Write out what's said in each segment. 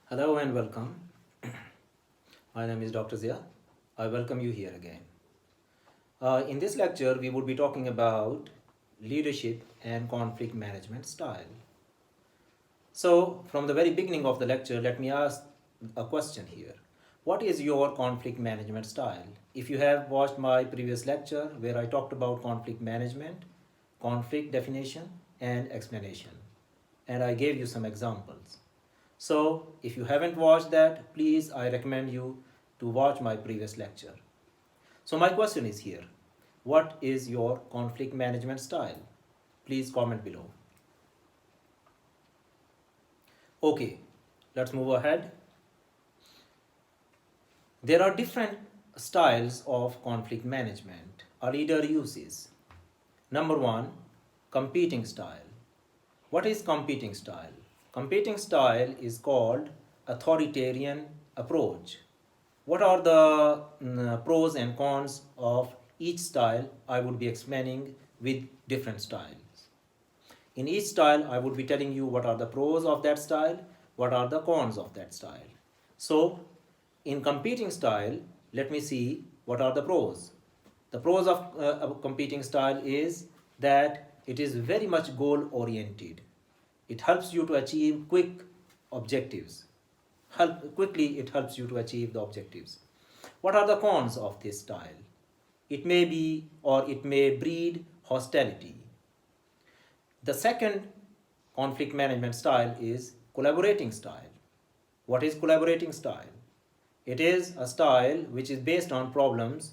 Hello and welcome. My name is Dr. Zia. I welcome you here again. In this lecture, we would be talking about leadership and conflict management style. So, from the very beginning of the lecture, let me ask a question here. What is your conflict management style? If you have watched my previous lecture where I talked about conflict management, conflict definition, and explanation, and I gave you some examples. So, if you haven't watched that, please, I recommend you to watch my previous lecture. So, my question is here, what is your conflict management style? Please comment below. Okay, let's move ahead. There are different styles of conflict management a leader uses. Number one, competing style. What is competing style? Competing style is called authoritarian approach. What are the pros and cons of each style? I would be explaining with different styles. In each style, I would be telling you what are the pros of that style, what are the cons of that style. So, in competing style, let me see what are the pros. The pros of a competing style is that it is very much goal oriented. It helps you to achieve quick objectives. It helps you to achieve the objectives. What are the cons of this style? It may be or it may breed hostility. The second conflict management style is collaborating style. What is collaborating style? It is a style which is based on problems,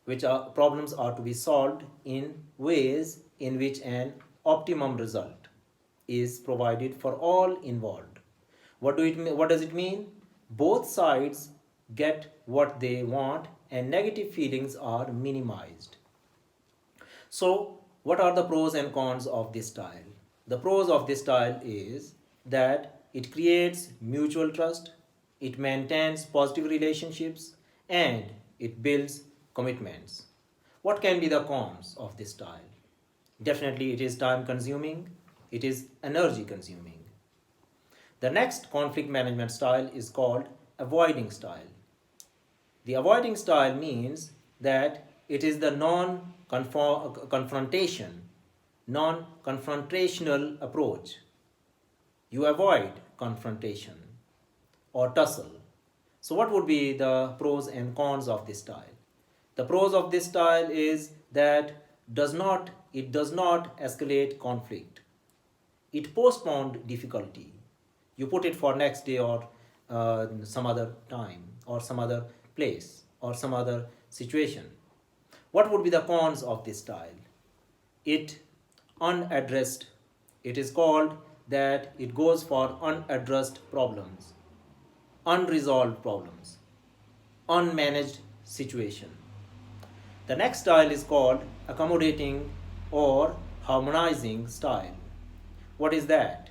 problems are to be solved in ways in which an optimum result is provided for all involved. What does it mean? Both sides get what they want and negative feelings are minimized. So, what are the pros and cons of this style? The pros of this style is that it creates mutual trust, it maintains positive relationships, and it builds commitments. What can be the cons of this style? Definitely, it is time consuming, it is energy consuming. The next conflict management style is called avoiding style. The avoiding style means that it is the non-confrontational approach. You avoid confrontation or tussle. So what would be the pros and cons of this style? The pros of this style is that it does not escalate conflict. It postpones difficulty. You put it for next day or some other time or some other place or some other situation. What would be the cons of this style? It unaddressed. It is called that it goes for unaddressed problems, unresolved problems, unmanaged situation. The next style is called accommodating or harmonizing style. What is that?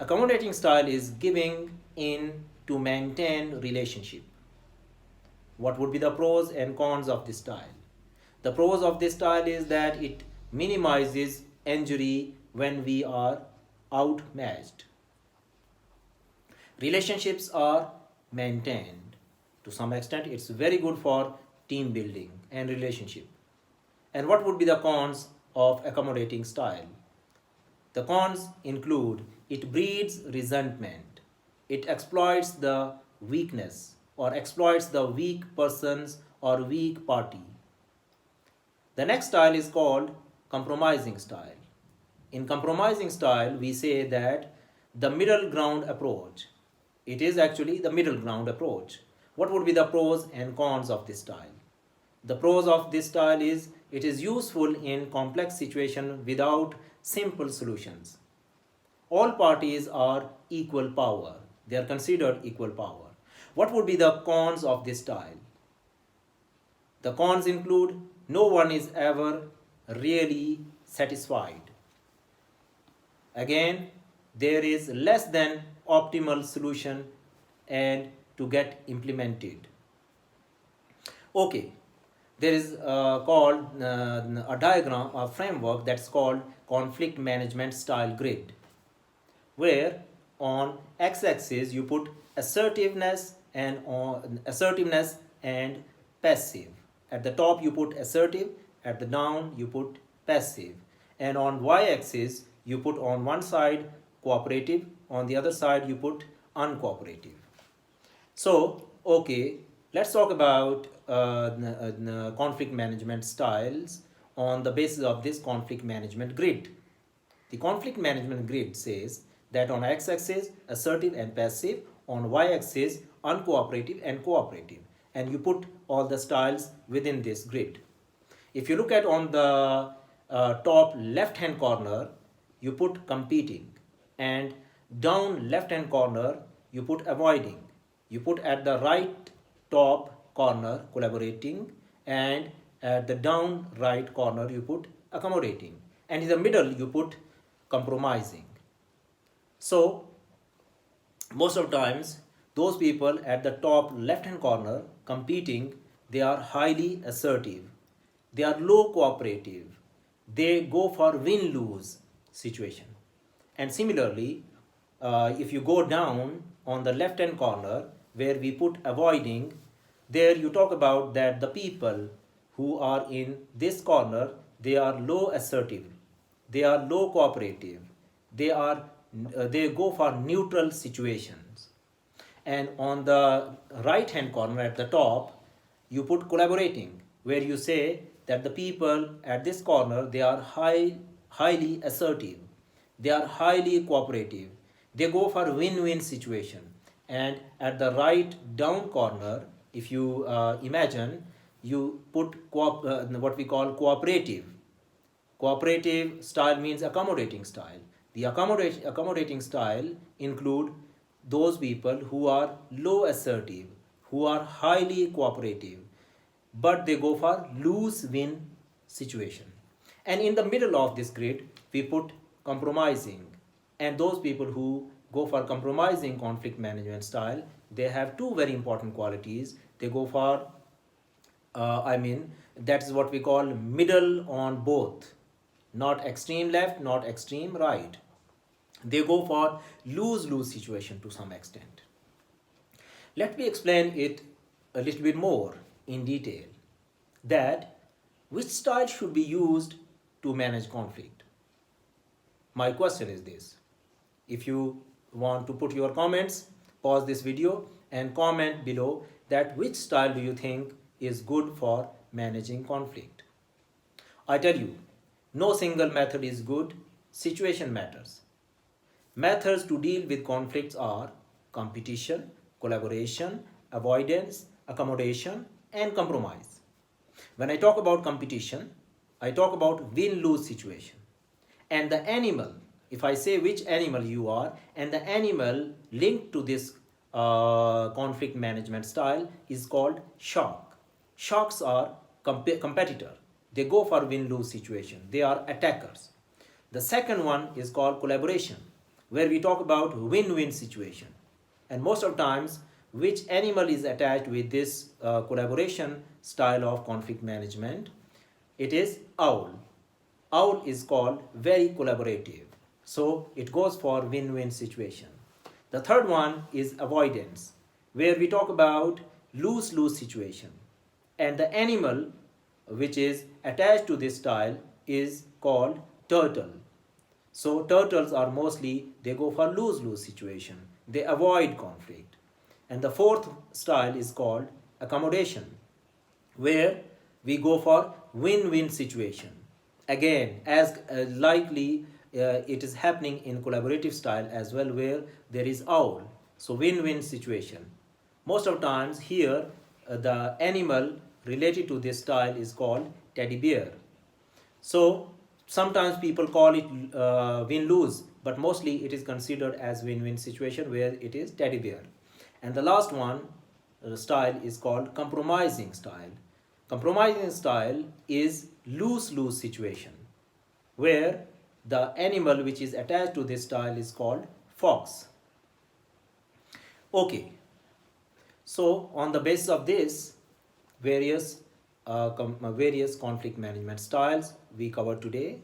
Accommodating style is giving in to maintain relationship. What would be the pros and cons of this style? The pros of this style is that it minimizes injury when we are outmatched. Relationships are maintained. To some extent, it's very good for team building and relationship. And what would be the cons of accommodating style? The cons include it breeds resentment, it exploits the weakness or exploits the weak persons or weak party. The next style is called compromising style. In compromising style, we say that the middle ground approach. It is actually the middle ground approach. What would be the pros and cons of this style? The pros of this style is it is useful in complex situations without simple solutions. All parties are equal power. They are considered equal power. What would be the cons of this style? The cons include no one is ever really satisfied. Again, there is less than optimal solution and to get implemented. Okay, there is called a diagram, a framework that's called conflict management style grid, where on x-axis you put assertiveness and passive. At the top you put assertive, at the down you put passive, and on y-axis you put on one side cooperative, on the other side you put uncooperative. So, okay, let's talk about conflict management styles on the basis of this conflict management grid. The conflict management grid says that on x-axis assertive and passive, on y-axis uncooperative and cooperative, and you put all the styles within this grid. If you look at on the top left hand corner, you put competing, and down left hand corner you put avoiding. You put at the right top corner collaborating, and at the down right corner you put accommodating, and in the middle you put compromising. So most of times those people at the top left hand corner competing, they are highly assertive, they are low cooperative, they go for win-lose situation. And similarly, if you go down on the left hand corner where we put avoiding, there you talk about that the people who are in this corner, they are low assertive, they are low cooperative, they go for neutral situations. And on the right hand corner at the top you put collaborating, where you say that the people at this corner, they are highly assertive, they are highly cooperative, they go for win-win situation. And at the right down corner, if you imagine, you put what we call cooperative. Cooperative style means accommodating style. The accommodating style include those people who are low assertive, who are highly cooperative, but they go for lose-win situation. And in the middle of this grid, we put compromising. And those people who go for compromising conflict management style, they have two very important qualities. They go for, that is what we call middle on both, not extreme left, not extreme right. They go for lose-lose situation to some extent. Let me explain it a little bit more in detail, that which style should be used to manage conflict. My question is this: if you want to put your comments, pause this video and comment below that which style do you think is good for managing conflict. I tell you, no single method is good, situation matters. Methods to deal with conflicts are competition, collaboration, avoidance, accommodation, and compromise. When I talk about competition, I talk about win-lose situation. And the animal, if I say which animal you are, and the animal linked to this conflict management style is called shark. Sharks are competitor. They go for win-lose situation. They are attackers. The second one is called collaboration, where we talk about win-win situation. And most of times, which animal is attached with this collaboration style of conflict management? It is owl. Owl is called very collaborative, so it goes for win-win situation. The third one is avoidance, where we talk about lose-lose situation. And the animal which is attached to this style is called turtle. So turtles are mostly, they go for lose-lose situation. They avoid conflict. And the fourth style is called accommodation, where we go for win-win situation. Again, as likely it is happening in collaborative style as well, where there is owl. So win-win situation. Most of times here, the animal related to this style is called teddy bear. So sometimes people call it win-lose, but mostly it is considered as win-win situation where it is teddy bear. And the last one style is called compromising style. Compromising style is lose-lose situation, where the animal which is attached to this style is called fox. Okay, so on the basis of this, various conflict management styles we covered today.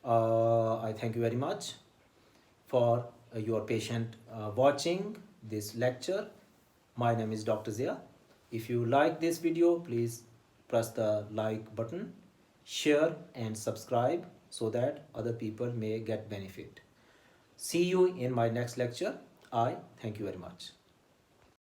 I thank you very much for your patient watching this lecture. My name is Dr. Zia. If you like this video, please press the like button, share and subscribe so that other people may get benefit. See you in my next lecture. I thank you very much.